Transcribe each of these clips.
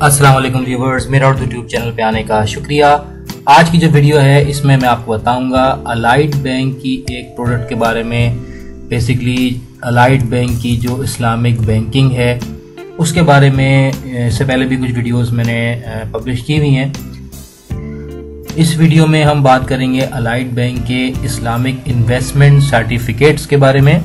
अस्सलाम वालेकुम व्यूवर्स, मेरा और यूट्यूब चैनल पे आने का शुक्रिया। आज की जो वीडियो है इसमें मैं आपको बताऊंगा अलाइड बैंक की एक प्रोडक्ट के बारे में। बेसिकली अलाइड बैंक की जो इस्लामिक बैंकिंग है उसके बारे में इससे पहले भी कुछ वीडियोस मैंने पब्लिश की हुई हैं। इस वीडियो में हम बात करेंगे अलाइड बैंक के इस्लामिक इन्वेस्टमेंट सर्टिफिकेट्स के बारे में।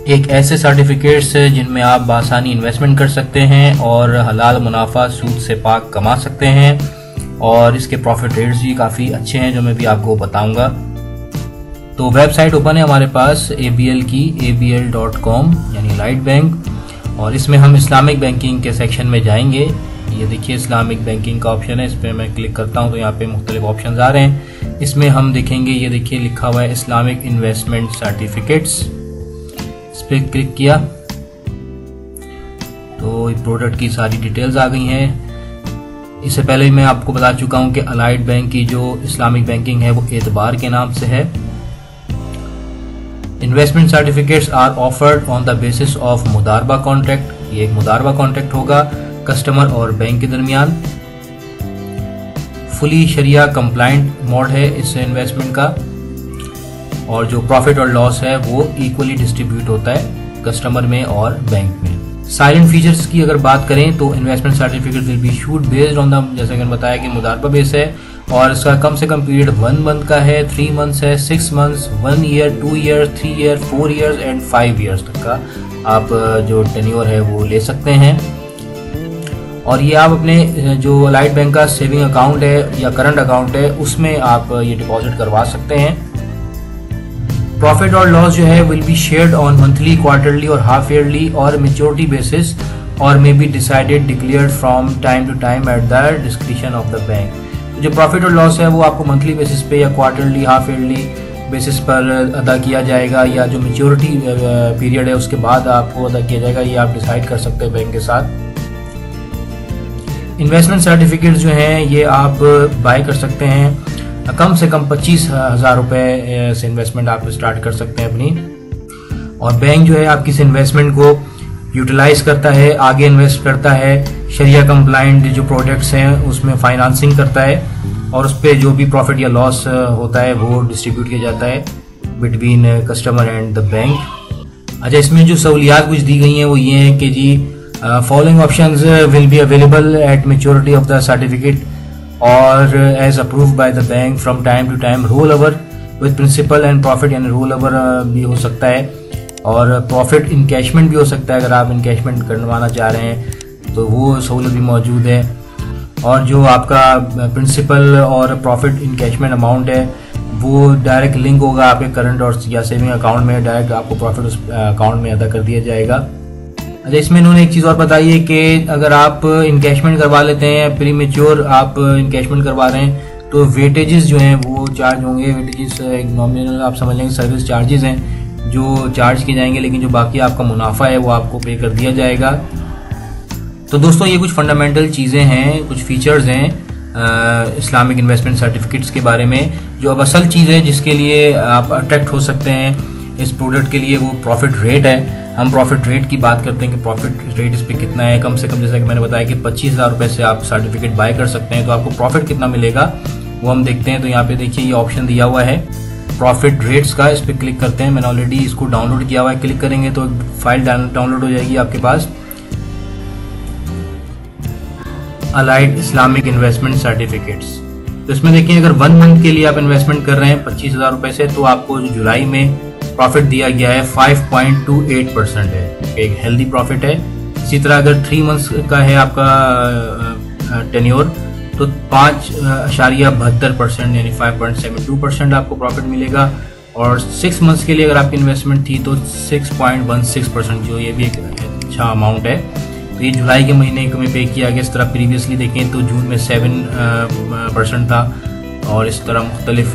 एक ऐसे सर्टिफिकेट्स जिनमें आप बासानी इन्वेस्टमेंट कर सकते हैं और हलाल मुनाफा सूद से पाक कमा सकते हैं, और इसके प्रॉफिट रेट्स भी काफ़ी अच्छे हैं जो मैं भी आपको बताऊंगा। तो वेबसाइट ओपन है हमारे पास ABL की, abl.com यानी अलाइड बैंक, और इसमें हम इस्लामिक बैंकिंग के सेक्शन में जाएंगे। ये देखिए इस्लामिक बैंकिंग का ऑप्शन है, इस पर मैं क्लिक करता हूँ तो यहाँ पे मुख्तलिफ ऑप्शन आ रहे हैं। इसमें हम देखेंगे, ये देखिए लिखा हुआ है इस्लामिक इन्वेस्टमेंट सर्टिफिकेट्स। इस पर क्लिक किया तो प्रोडक्ट की सारी डिटेल्स आ गई हैं। इससे पहले मैं आपको बता चुका हूं कि अलाइड बैंक की जो इस्लामिक बैंकिंग है वो एतबार के नाम से है। Investment certificates are offered on the basis of मुदारबा कॉन्ट्रैक्ट। ये एक मुदारबा कॉन्ट्रैक्ट होगा कस्टमर और बैंक के दरमियान। फुली शरिया कंप्लाइंट मोड है इस इन्वेस्टमेंट का, और जो प्रॉफिट और लॉस है वो इक्वली डिस्ट्रीब्यूट होता है कस्टमर में और बैंक में। साइलेंट फीचर्स की अगर बात करें तो investment certificate will be issued based on the, जैसे कि मैंने बताया कि मुदारबा बेस है, और इसका कम से कम पीरियड 1 मंथ का है, 3 मंथ्स है, 6 months, 1 year, 2 year, 3 year, 4 years and 5 years तक का आप जो टेन्योर है वो ले सकते हैं। और ये आप अपने जो अलाइड बैंक का सेविंग अकाउंट है या करंट अकाउंट है उसमें आप ये डिपॉजिट करवा सकते हैं। प्रॉफिट और लॉस जो है will be shared on monthly, quarterly और हाफ ईयरली और मेच्योरिटी बेसिस, और may be decided declared from time to time at the discretion of the bank. जो प्रॉफिट और लॉस है वो आपको मंथली बेसिस पे या क्वार्टरली, हाफ ईयरली बेसिस पर अदा किया जाएगा, या जो मेच्योरिटी पीरियड है उसके बाद आपको अदा किया जाएगा, ये आप डिसाइड कर सकते हैं बैंक के साथ। इन्वेस्टमेंट सर्टिफिकेट जो हैं ये आप बाय कर सकते हैं, कम से कम 25,000 रुपये से इन्वेस्टमेंट आप स्टार्ट कर सकते हैं अपनी। और बैंक जो है आपकी इस इन्वेस्टमेंट को यूटिलाइज करता है, आगे इन्वेस्ट करता है, शरिया कंप्लाइंट जो प्रोडक्ट्स हैं उसमें फाइनेंसिंग करता है, और उस पर जो भी प्रॉफिट या लॉस होता है वो डिस्ट्रीब्यूट किया जाता है between customer and the bank. अच्छा, इसमें जो सहूलियात कुछ दी गई हैं वो ये हैं कि जी following options will be available at maturity of the certificate और as approved by the bank from time to time. Roll over with principal and profit, यानी रोल ओवर भी हो सकता है, और प्रॉफिट इनकैशमेंट भी हो सकता है। अगर आप इनकैशमेंट करवाना चाह रहे हैं तो वो सहूलत भी मौजूद है। और जो आपका प्रिंसिपल और प्रॉफिट इनकैशमेंट अमाउंट है वो डायरेक्ट लिंक होगा आपके करंट और या सेविंग अकाउंट में, डायरेक्ट आपको प्रॉफिट उस अकाउंट में अदा कर दिया जाएगा। अच्छा, इसमें इन्होंने एक चीज़ और बताई है कि अगर आप इनकैशमेंट करवा लेते हैं, प्री मेच्योर आप इनकैशमेंट करवा रहे हैं, तो वेटेजेस जो हैं वो चार्ज होंगे। वेटेजेस एक नॉमिनल आप समझ लेंगे सर्विस चार्जेस हैं जो चार्ज किए जाएंगे, लेकिन जो बाकी आपका मुनाफा है वो आपको पे कर दिया जाएगा। तो दोस्तों ये कुछ फंडामेंटल चीज़ें हैं, कुछ फीचर्स हैं इस्लामिक इन्वेस्टमेंट सर्टिफिकेट्स के बारे में। जो अब असल चीज़ है जिसके लिए आप अट्रैक्ट हो सकते हैं इस प्रोडक्ट के लिए, वो प्रॉफिट रेट है। हम प्रॉफिट रेट की बात करते हैं कि प्रॉफिट रेट इस पर कितना है। कम से कम जैसा कि मैंने बताया कि 25,000 रुपये से आप सर्टिफिकेट बाय कर सकते हैं, तो आपको प्रॉफिट कितना मिलेगा वो हम देखते हैं। तो यहाँ पे देखिए ये ऑप्शन दिया हुआ है प्रॉफिट रेट्स का, इस पर क्लिक करते हैं। मैंने ऑलरेडी इसको डाउनलोड किया हुआ है, क्लिक करेंगे तो फाइल डाउनलोड हो जाएगी आपके पास, अलाइड इस्लामिक इन्वेस्टमेंट सर्टिफिकेट्स। तो इसमें देखिए अगर 1 मंथ के लिए आप इन्वेस्टमेंट कर रहे हैं 25,000 रुपये से, तो आपको जो जुलाई में प्रॉफिट दिया गया है 5.28% है, एक हेल्दी प्रॉफिट है। इसी तरह अगर 3 मंथ्स का है आपका टेन्योर तो 5.72% यानी 5.72% आपको प्रॉफिट मिलेगा, और 6 मंथ्स के लिए अगर आपकी इन्वेस्टमेंट थी तो 6.16%, जो ये भी एक अच्छा अमाउंट है। तो ये जुलाई के महीने में पे किया गया। इस तरह प्रीवियसली देखें तो जून में 7% था, और इस तरह मुख्तलिफ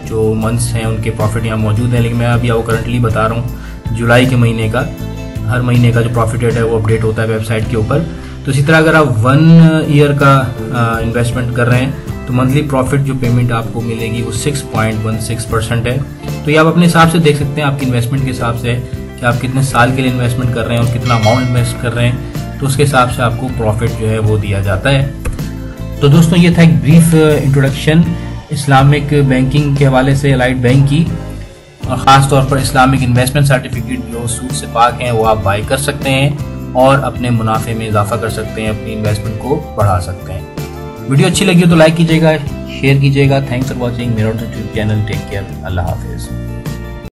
जो मंथ्स हैं उनके प्रॉफिट यहाँ मौजूद हैं, लेकिन मैं अभी आपको करंटली बता रहा हूँ जुलाई के महीने का। हर महीने का जो प्रॉफिट रेट है वो अपडेट होता है वेबसाइट के ऊपर। तो इसी तरह अगर आप 1 ईयर का इन्वेस्टमेंट कर रहे हैं तो मंथली प्रॉफिट जो पेमेंट आपको मिलेगी वो 6.16% है। तो ये आप अपने हिसाब से देख सकते हैं, आपकी इन्वेस्टमेंट के हिसाब से कि आप कितने साल के लिए इन्वेस्टमेंट कर रहे हैं और कितना अमाउंट इन्वेस्ट कर रहे हैं। तो उसके हिसाब से आपको प्रॉफिट जो है वो दिया जाता है। तो दोस्तों ये था एक ब्रीफ इंट्रोडक्शन इस्लामिक बैंकिंग के हवाले से एलाइड बैंक की, और ख़ास तौर पर इस्लामिक इन्वेस्टमेंट सर्टिफिकेट जो सूद से पाक हैं वो आप बाई कर सकते हैं और अपने मुनाफे में इजाफा कर सकते हैं, अपनी इन्वेस्टमेंट को बढ़ा सकते हैं। वीडियो अच्छी लगी हो तो लाइक कीजिएगा, शेयर कीजिएगा। थैंक्स फॉर वॉचिंग मेरा यूट्यूब चैनल। टेक केयर, अल्लाह हाफिज़।